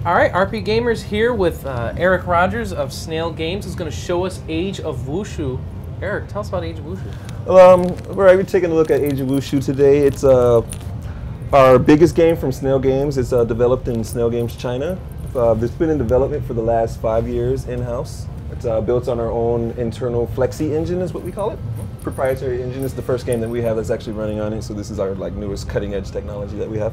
All right, RPGamer's here with Eric Rogers of Snail Games, who's going to show us Age of Wushu. Eric, tell us about Age of Wushu. We're taking a look at Age of Wushu today. It's our biggest game from Snail Games. It's developed in Snail Games, China. It's been in development for the last 5 years in-house. It's built on our own internal Flexi engine, is what we call it. Proprietary engine. It's the first game that we have that's actually running on it, so this is our newest cutting-edge technology that we have.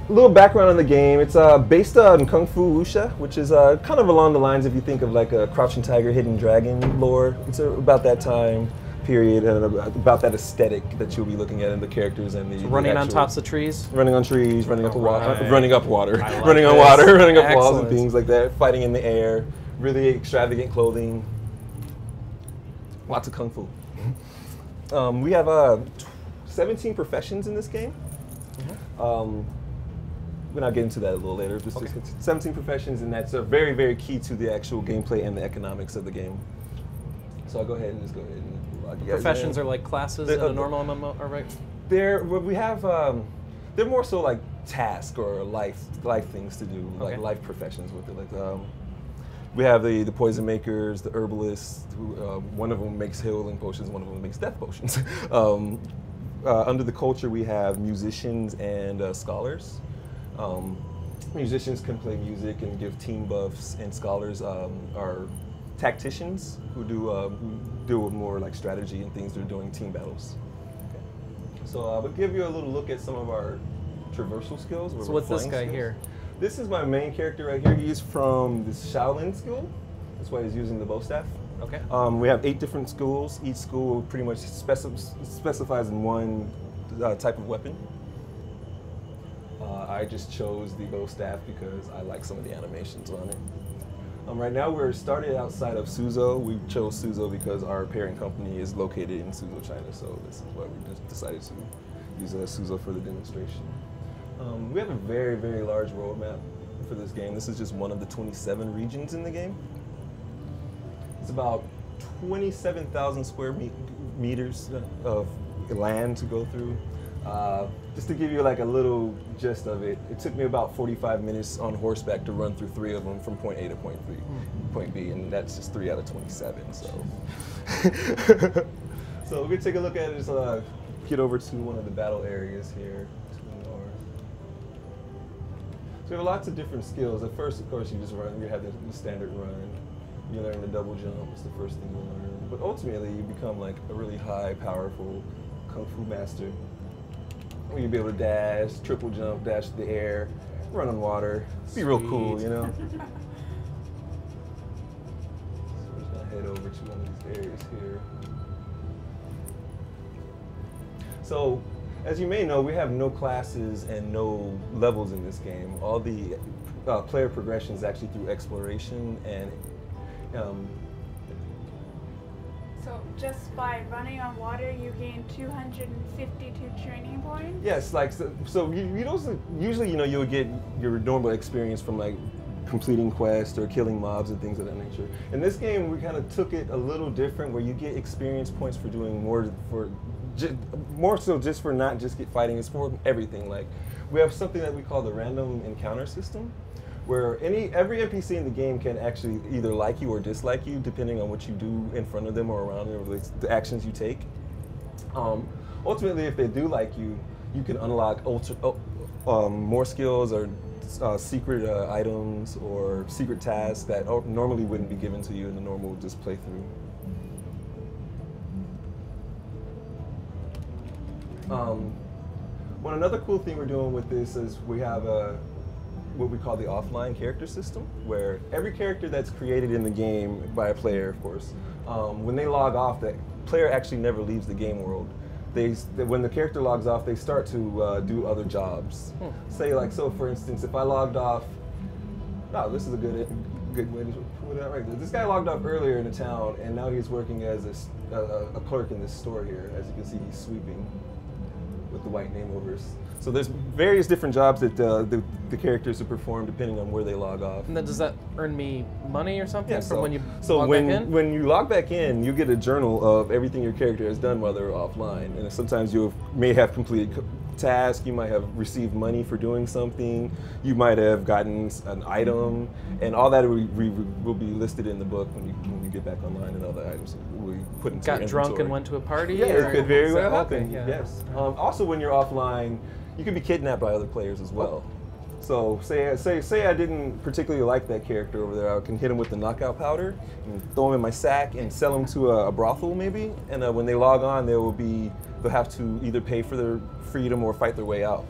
A little background on the game. It's based on Kung Fu Wuxia, which is kind of along the lines, if you think of like a Crouching Tiger, Hidden Dragon lore. It's about that time period and about that aesthetic that you'll be looking at in the characters and the running on tops of trees, running on trees, running up water, running up water, running on water, running up walls and things like that. Fighting in the air, really extravagant clothing, lots of kung fu. We have 17 professions in this game. We're not getting to that a little later. Just 17 professions, and that's very, very key to the actual gameplay and the economics of the game. So I'll go ahead and just log you guys professions in. are like classes in a normal MMO, right? They're more so like task or life things to do, like life professions with it. Like we have the poison makers, the herbalists. One of them makes healing potions, one of them makes death potions. Under the culture, we have musicians and scholars. Musicians can play music and give team buffs, and scholars are tacticians who deal with more like strategy and things. They're doing team battles. Okay. So I'll give you a little look at some of our traversal skills. So what's this guy here? This is my main character right here. He's from this Shaolin school. That's why he's using the bow staff. Okay. We have 8 different schools. Each school pretty much specifies in one type of weapon. I just chose the bow staff because I like some of the animations on it. Right now we're started outside of Suzhou. We chose Suzhou because our parent company is located in Suzhou, China, so this is why we just decided to use Suzhou for the demonstration. We have a very, very large roadmap for this game. This is just one of the 27 regions in the game. It's about 27,000 square meters of land to go through. Just to give you like a little gist of it, it took me about 45 minutes on horseback to run through 3 of them from point A to point B, and that's just 3 out of 27. So, so we're gonna take a look at it. Just get over to one of the battle areas here to the north. So we have lots of different skills. At first, of course, you just run. You have the standard run. You learn the double jump. It's the first thing you learn. But ultimately, you become like a really high, powerful kung fu master. You'll be able to dash, triple jump, dash the air, run on water. Be real cool, you know? So we're just gonna head over to one of these areas here. So, as you may know, we have no classes and no levels in this game. All the player progression is actually through exploration and so just by running on water, you gain 252 training points? Yes, like so you don't usually you'll get your normal experience from like completing quests or killing mobs and things of that nature. In this game, we kind of took it a little different, where you get experience points for doing more so just for not just fighting. It's for everything. Like we have something that we call the random encounter system, where every NPC in the game can actually either like you or dislike you, depending on what you do in front of them or around them, or the actions you take. Ultimately, if they do like you, you can unlock more skills or secret items or secret tasks that normally wouldn't be given to you in the normal just playthrough. Another cool thing we're doing with this is we have what we call the offline character system, where every character that's created in the game by a player, of course, when they log off, the player actually never leaves the game world. When the character logs off, they start to do other jobs. Say like, so for instance, if I logged off, this is a good way to put it out right there. This guy logged off earlier in the town, and now he's working as a clerk in this store here. As you can see, he's sweeping with the white name over his. So there's various different jobs that the characters will perform depending on where they log off. And then does that earn me money or something from when you log back in? When you log back in, you get a journal of everything your character has done while they're offline. And sometimes you may have completed task, you might have received money for doing something, you might have gotten an item, and all that will be listed in the book when you get back online, and all the items will be put into your inventory. Drunk and went to a party? Yeah, it could very well happen, okay, yeah. yes. Also, when you're offline, you can be kidnapped by other players as well. So say I didn't particularly like that character over there, I can hit him with the knockout powder and throw him in my sack and sell him to a brothel maybe, and when they log on, they'll have to either pay for their freedom or fight their way out.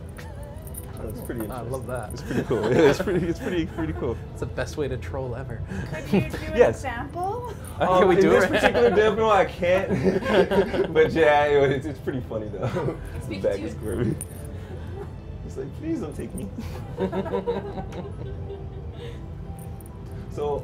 It's pretty interesting. I love that. It's pretty cool. It's pretty cool. It's the best way to troll ever. Could you do an example? Can we do in this it? particular demo, I can't. But yeah, it's pretty funny though. The bag is squirmy. It's like, please don't take me. So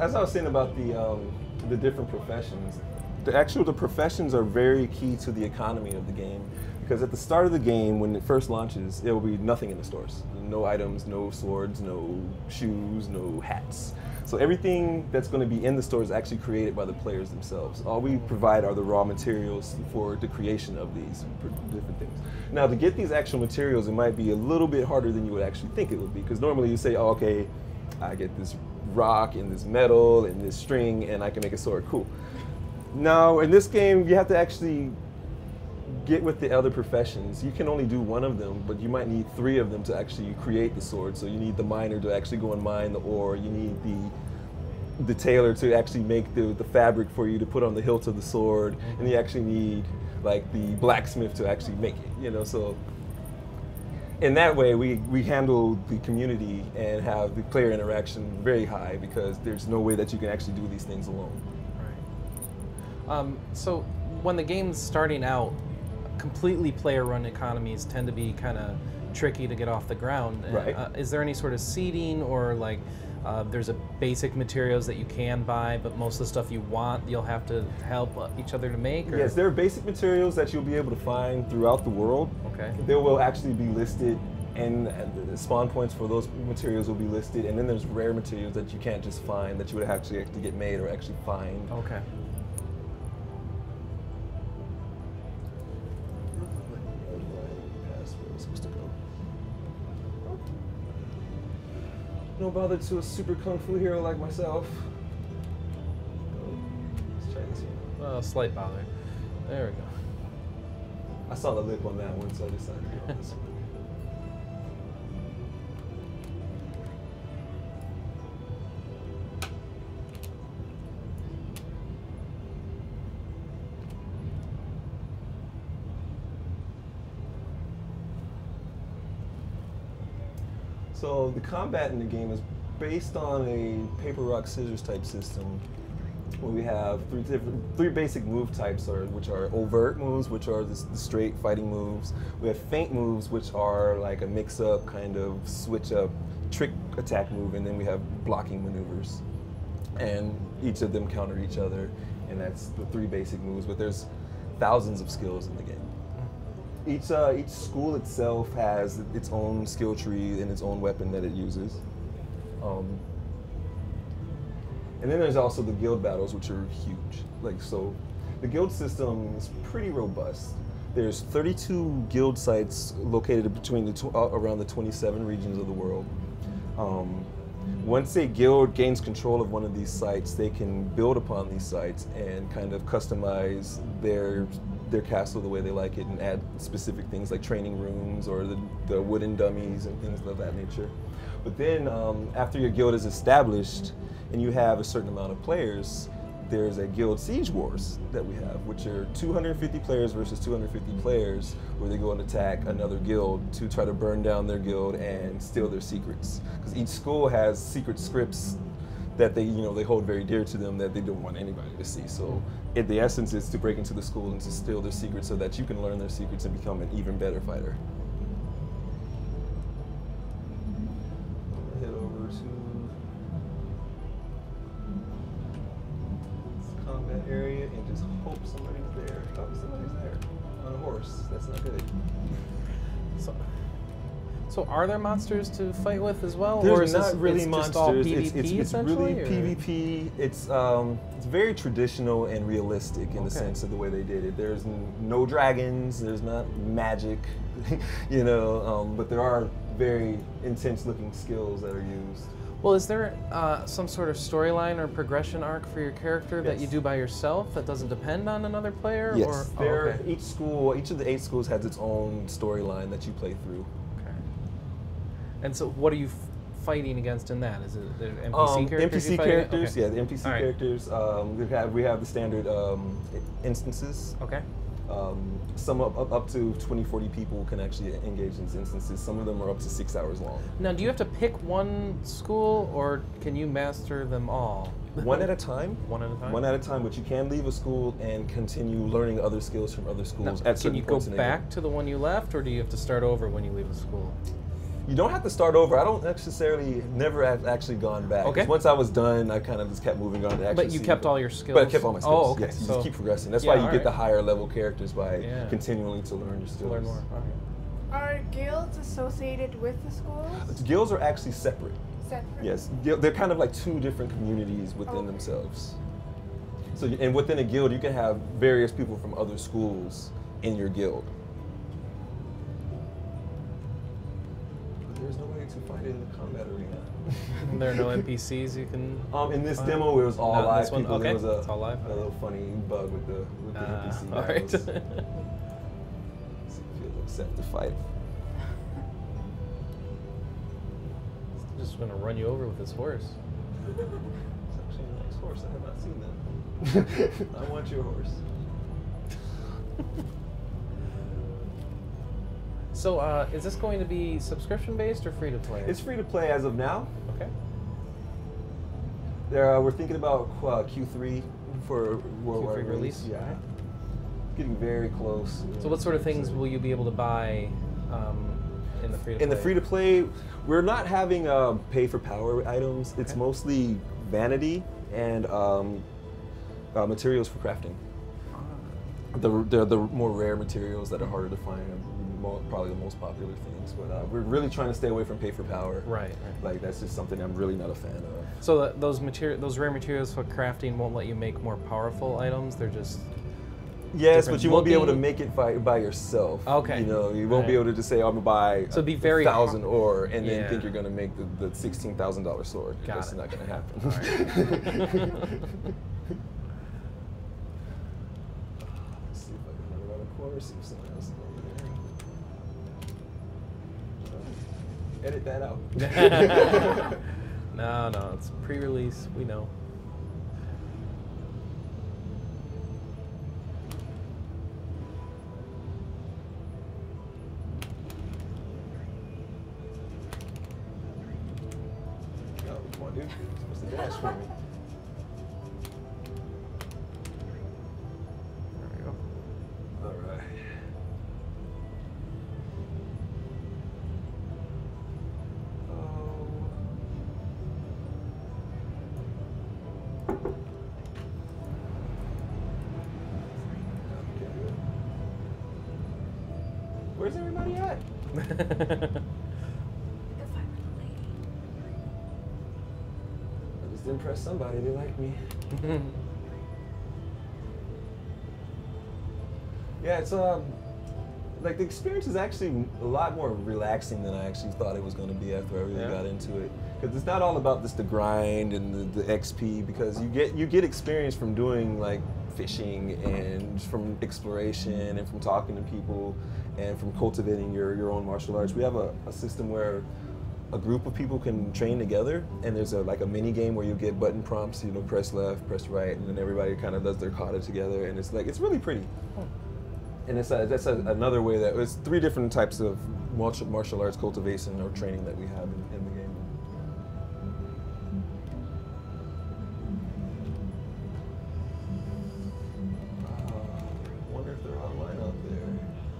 as I was saying about the different professions, the professions are very key to the economy of the game, because at the start of the game, when it first launches, there will be nothing in the stores. No items, no swords, no shoes, no hats. So everything that's going to be in the store is actually created by the players themselves. All we provide are the raw materials for the creation of these different things. Now, to get these actual materials, it might be a little bit harder than you would actually think it would be, because normally you say, oh, okay, I get this rock and this metal and this string, and I can make a sword. Cool. Now, in this game, you have to actually get with the other professions. You can only do one of them, but you might need 3 of them to actually create the sword. So you need the miner to actually go and mine the ore. You need the tailor to actually make the fabric for you to put on the hilt of the sword, and you actually need like the blacksmith to actually make it. You know, so in that way, we handle the community and have the player interaction very high, because there's no way that you can actually do these things alone. So when the game's starting out, completely player-run economies tend to be kind of tricky to get off the ground. Right. Is there any sort of seeding, or like there's a basic materials that you can buy, but most of the stuff you want, you'll have to help each other to make? Or? Yes, there are basic materials that you'll be able to find throughout the world. Okay. They will actually be listed, and the spawn points for those materials will be listed, and then there's rare materials that you can't just find, that you would actually have to get made or actually find. Okay. No bother to a super kung fu hero like myself. Let's try this one. Well, slight bother. There we go. I saw the lip on that one, so I decided to go on this one. So the combat in the game is based on a paper, rock, scissors type system, where we have three basic move types, which are overt moves, which are the straight fighting moves. We have feint moves, which are like a mix-up, kind of switch-up trick attack move, and then we have blocking maneuvers. And each of them counter each other, and that's the 3 basic moves, but there's thousands of skills in the game. Each school itself has its own skill tree and its own weapon that it uses. And then there's also the guild battles, which are huge. So the guild system is pretty robust. There's 32 guild sites located between around the 27 regions of the world. Once a guild gains control of one of these sites, they can build upon these sites and kind of customize their castle the way they like it, and add specific things like training rooms or the wooden dummies and things of that nature. But then after your guild is established and you have a certain amount of players, there's a guild siege wars that we have, which are 250 players versus 250 players, where they go and attack another guild to try to burn down their guild and steal their secrets. Because each school has secret scripts that they hold very dear to them, that they don't want anybody to see. So the essence is to break into the school and to steal their secrets so that you can learn their secrets and become an even better fighter. Head over to this combat area and just hope somebody's there. Oh, somebody's there on a horse. That's not good. So are there monsters to fight with as well? There's or is not this, really it's monsters. Just all PvP, it's really or? PvP. It's very traditional and realistic in the sense of the way they did it. There's no dragons. There's not magic. you know. But there are very intense-looking skills that are used. Well, is there some sort of storyline or progression arc for your character that you do by yourself that doesn't depend on another player? Yes. Or, Each of the 8 schools has its own storyline that you play through. Okay. And so, what are you fighting against in that? Is it the NPC characters? NPC characters, okay. yeah, the NPC characters. We have the standard instances. Okay. Some up to 20, 40 people can actually engage in these instances. Some of them are up to 6 hours long. Now, do you have to pick one school, or can you master them all? One at a time. One at a time? One at a time, but you can leave a school and continue learning other skills from other schools at certain points in the game. Can you go back to the one you left, or do you have to start over when you leave a school? You don't have to start over. I don't necessarily, never have actually gone back. Okay. Once I was done, I kind of just kept moving on to actually But you kept all your skills? But I kept all my skills, oh, okay. yes. You so just keep progressing. That's why you get the higher level characters by continuing to learn your skills. To learn more, Are guilds associated with the schools? Guilds are actually separate. Separate? Yes. They're kind of like 2 different communities within themselves. So, and within a guild, you can have various people from other schools in your guild. There's no way to find it in the combat arena. There are no NPCs you can. In this demo, it was all live people. Okay. There was it's all live. a little funny bug with the NPC. All right. So if you'll accept the fight. Just gonna run you over with his horse. It's actually a nice horse. I have not seen that. I want your horse. So, is this going to be subscription-based or free-to-play? It's free-to-play as of now. Okay. We're thinking about Q3 for worldwide release. Yeah. Getting very close. So, what sort of things will you be able to buy in the free-to-play? In the free-to-play, we're not having pay-for-power items. It's mostly vanity and materials for crafting. They're the more rare materials that are harder to find. Probably the most popular things, but we're really trying to stay away from pay for power. Right. Like that's just something I'm really not a fan of. So those rare materials for crafting won't let you make more powerful items. They're just but you won't be able to make it by yourself. Okay. You know, you won't be able to just say I'm gonna buy so it'd be very 1,000 ore and then think you're gonna make the $16,000 sword. That's not gonna happen. All right. Let's see if I can run around a corner. See if someone else is over there. Edit that out. No, it's pre-release. We know. No, come on, dude. You're supposed to dash for me. There we go. All right. Where's everybody at? I just impressed somebody. They like me. Yeah, it's like the experience is actually a lot more relaxing than I actually thought it was going to be after I really got into it. Because it's not all about just the grind and the XP. Because you get experience from doing like fishing and from exploration and from talking to people and from cultivating your own martial arts. We have a system where a group of people can train together, and there's like a mini game where you get button prompts. You know, press left, press right, and then everybody kind of does their kata together, and it's really pretty. And that's another way that it's 3 different types of martial arts cultivation or training that we have in the game. I wonder if they're online out there,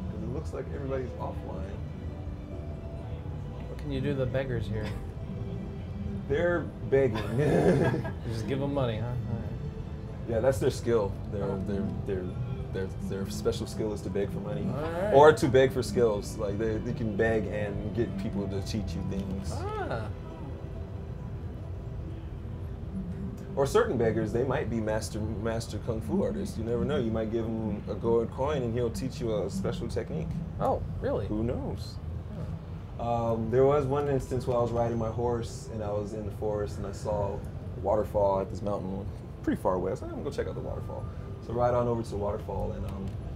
because it looks like everybody's offline. What can you do to the beggars here? They're begging. You just give them money, huh? All right. Yeah, that's their skill. Their special skill is to beg for money, Right. or to beg for skills. Like they can beg and get people to teach you things. Ah. Or certain beggars, they might be master kung fu artists. You never know. You might give him a gold coin and he'll teach you a special technique. Oh, really? Who knows? There was one instance where I was riding my horse and I was in the forest and I saw a waterfall at this mountain pretty far away. I was like, I'm gonna go check out the waterfall. So I ride on over to the waterfall and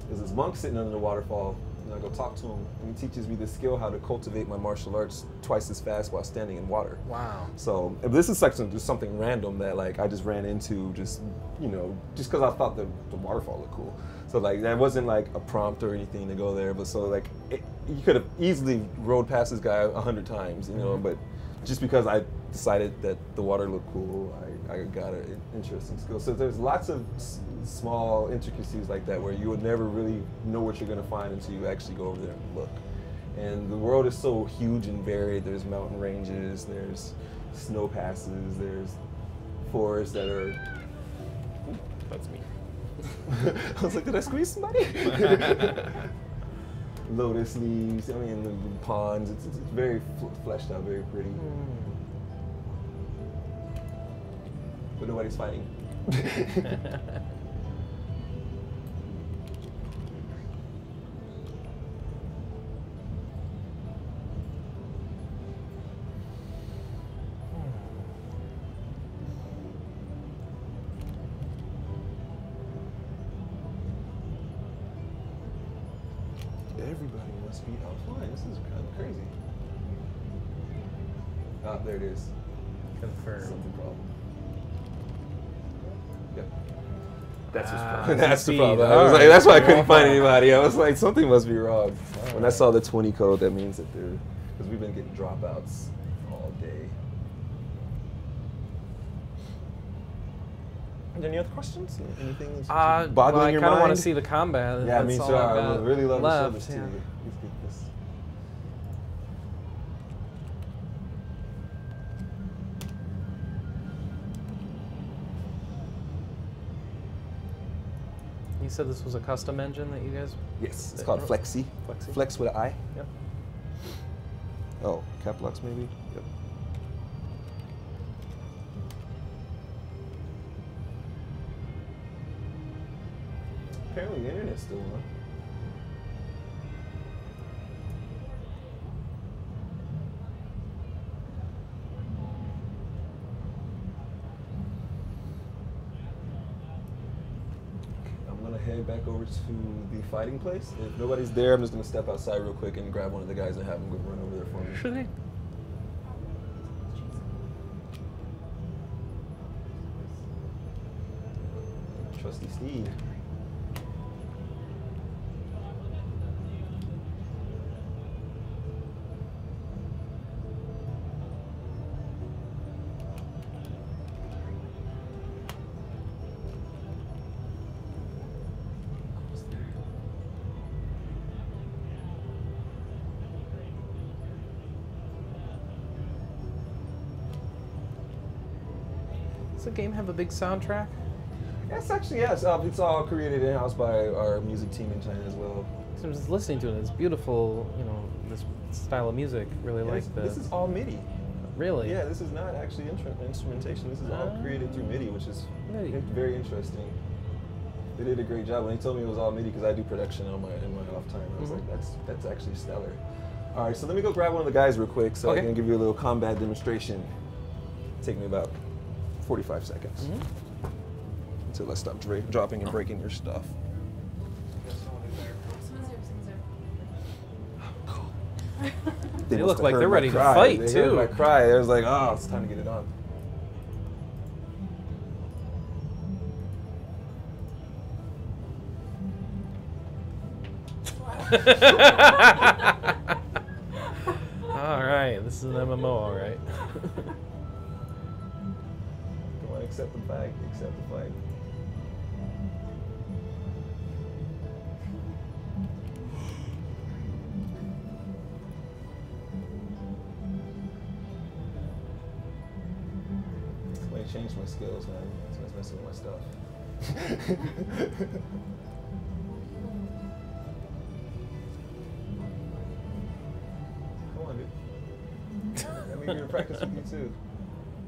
there's this monk sitting under the waterfall and I go talk to him and he teaches me the skill how to cultivate my martial arts twice as fast while standing in water. Wow. So this is like something random that like I just ran into just because I thought the waterfall looked cool. So like that wasn't like a prompt or anything to go there, but so like you could have easily rode past this guy 100 times, but just because I decided that the water looked cool, I got an interesting skill. So there's lots of small intricacies like that where you would never really know what you're gonna find until you actually go over there and look. And the world is so huge and varied. There's mountain ranges, there's snow passes, there's forests that are, that's me. I was like, did I squeeze somebody? Lotus leaves, I mean, the ponds, it's very fleshed out, very pretty. But nobody's fighting. Everybody must be offline. This is kind of crazy. Ah, there it is. Confirm. Something problem. Yep. That's what's problem. That's That's the speed. problem. I All was right. like, that's why I couldn't find anybody. I was like, something must be wrong. When I saw the 20 code, that means that they're, because we've been getting dropouts all day. Any other questions? Anything that's boggling your mind? I kind of want to see the combat. Yeah, me That's too. all I've I got would really love to show left, this to yeah. you. Let's get this. You said this was a custom engine that you guys... Yes, it's called Flexi. Flexi? Flex with an I. Yep. Oh, cap locks maybe? Yep. Apparently the internet's still on. I'm gonna head back over to the fighting place. If nobody's there, I'm just gonna step outside real quick and grab one of the guys and have them go run over there for me. Should they? Trusty Steve. Does the game have a big soundtrack? Yes, actually, yes. It's all created in-house by our music team in China as well. So I'm just listening to it. It's beautiful, this style of music. Really like the... This is all MIDI. Really? Yeah, this is not actually instrumentation. This is all created through MIDI, which is very interesting. They did a great job. When they told me it was all MIDI, because I do production in my off time, I was like, that's actually stellar. All right, so let me go grab one of the guys real quick so I can give you a little combat demonstration. Take me about 45 seconds. Until I stop dropping and breaking your stuff. Cool. They look like they're ready to fight, they too. Heard my cry. They was like, oh, it's time to get it on. All right, this is an MMO, all right. Come on, accept the flag. Accept the flag. Somebody changed my skills, man. Somebody's messing with my stuff. Come on, dude. I mean, you're in practice with me too.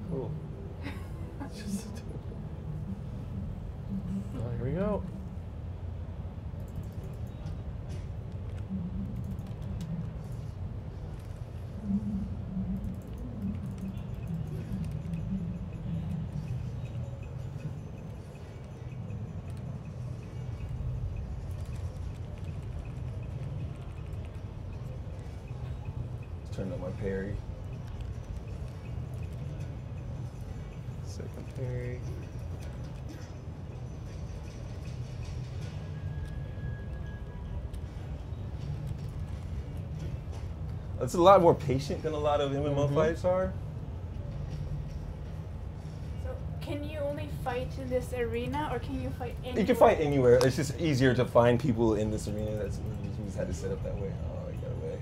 Cool. Just Oh, here we go. Turn up my parry. Second parry. It's a lot more patient than a lot of MMO fights are. So, can you only fight in this arena, or can you fight anywhere? You can fight anywhere. It's just easier to find people in this arena. That's we just had to set up that way. Oh, you got away.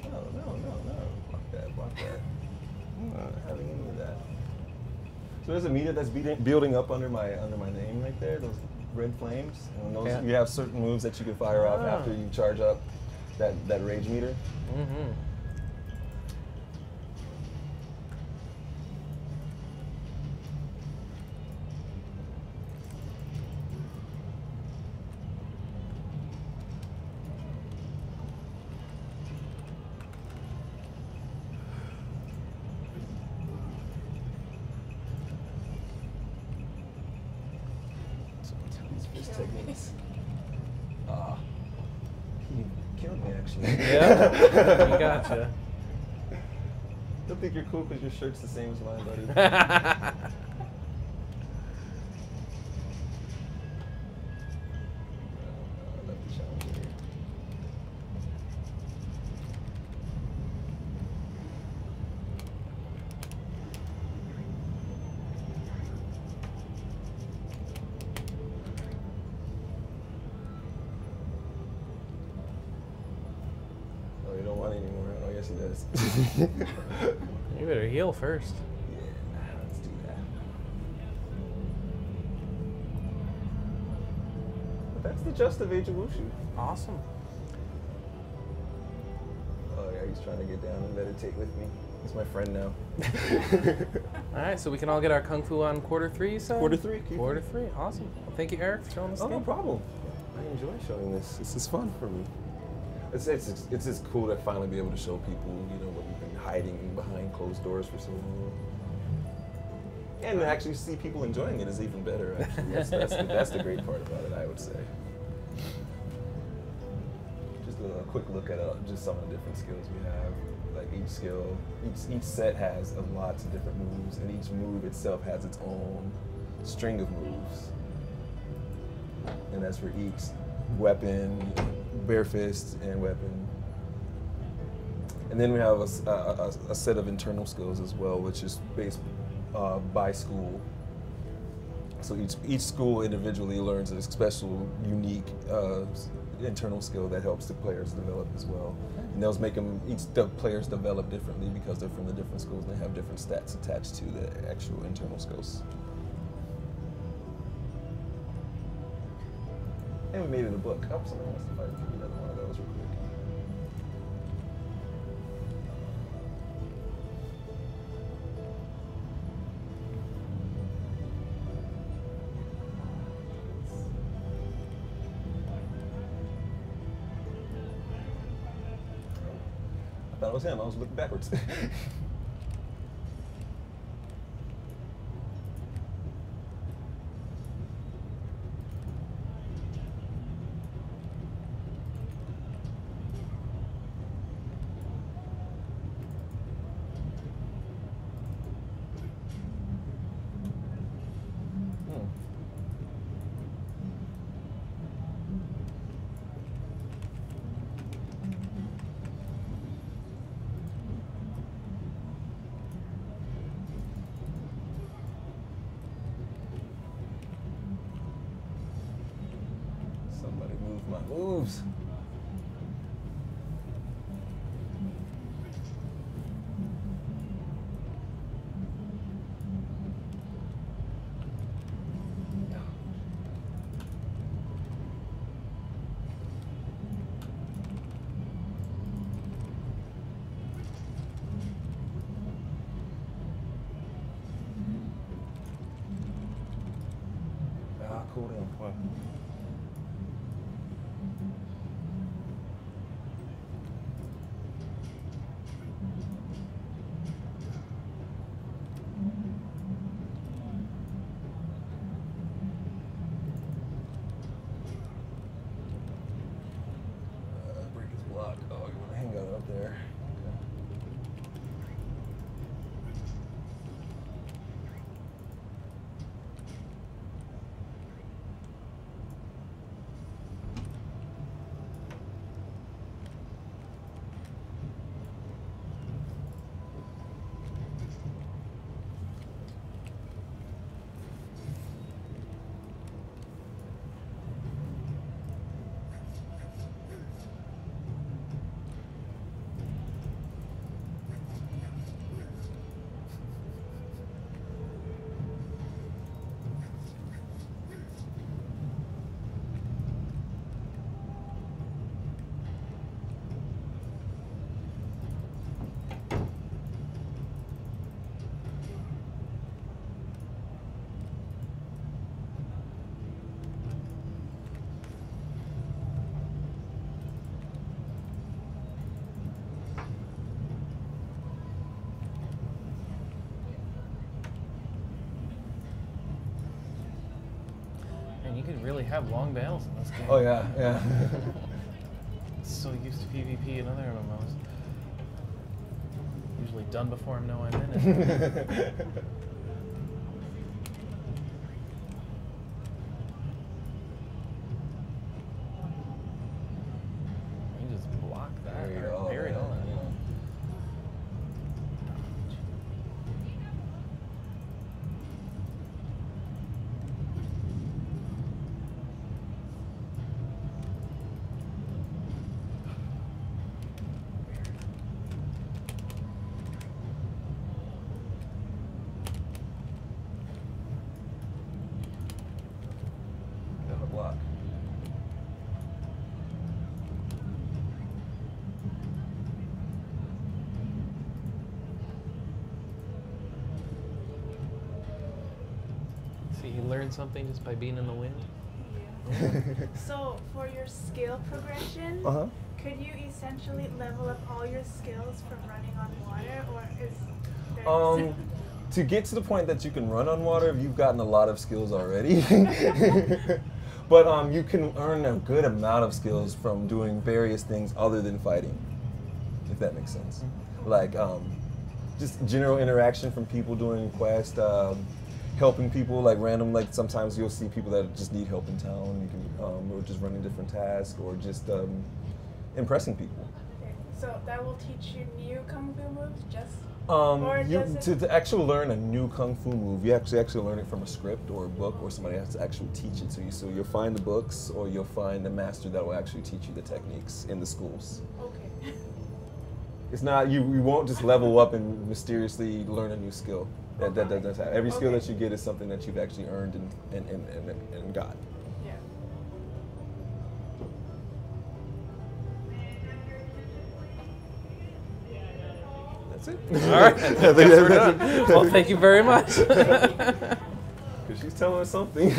No. Block that. I'm not having any of that. So there's a meter that's building up under my name right there. Those red flames. And those, you have certain moves that you can fire off after you charge up that rage meter. Mm-hmm. Techniques. He killed me actually. Yeah, he gotcha. Don't think you're cool because your shirt's the same as mine, buddy. You don't want it anymore. Oh, yes, he does. You better heal first. Yeah, let's do that. But that's the gist of Age of Wushu. Awesome. Oh, yeah, he's trying to get down and meditate with me. He's my friend now. All right, so we can all get our Kung Fu on quarter 3, you said? Quarter 3. Quarter 3, awesome. Well, thank you, Eric, for showing us. Oh, no problem. I enjoy showing this. This is fun for me. It's just cool to finally be able to show people, you know, what we've been hiding behind closed doors for so long. And to actually see people enjoying it is even better, actually. That's the great part about it, I would say. Just a quick look at just some of the different skills we have. Like each skill, each set has lots of different moves, and each move itself has its own string of moves. And that's for each weapon, bare fist, and weapon. And then we have a set of internal skills as well, which is based by school. So each school individually learns a special, unique internal skill that helps the players develop as well. And those make them, the players develop differently because they're from the different schools and they have different stats attached to the actual internal skills. And we made it a book. Oh, somebody wants to fight for another one of those real quick. I thought it was him. I was looking backwards. Somebody move my moves. Wow. Break his block. Oh, you want to hang out up there. You can really have long battles in this game. Oh yeah, yeah. So used to PvP and other MMOs. Usually done before I know I'm in it. You just block that. There you Or go. parry all that. Block. See, he learned something just by being in the wind. Yeah. So for your skill progression, could you essentially level up all your skills from running on water, or is there to get to the point that you can run on water, you've gotten a lot of skills already. But you can earn a good amount of skills from doing various things other than fighting, if that makes sense. Like just general interaction from people doing quests, helping people, like random, like sometimes you'll see people that just need help in town, you can, or just running different tasks, or just impressing people. Okay. So that will teach you new kung fu moves, just to actually learn a new kung fu move, you actually learn it from a script or a book, or somebody has to actually teach it to you. So you'll find the books, or you'll find a master that will actually teach you the techniques in the schools. Okay. It's not, you won't just level up and mysteriously learn a new skill. That doesn't happen. Every skill that you get is something that you've actually earned and got. Yeah. That's it. All right. We're done. Well, thank you very much. Because she's telling us something.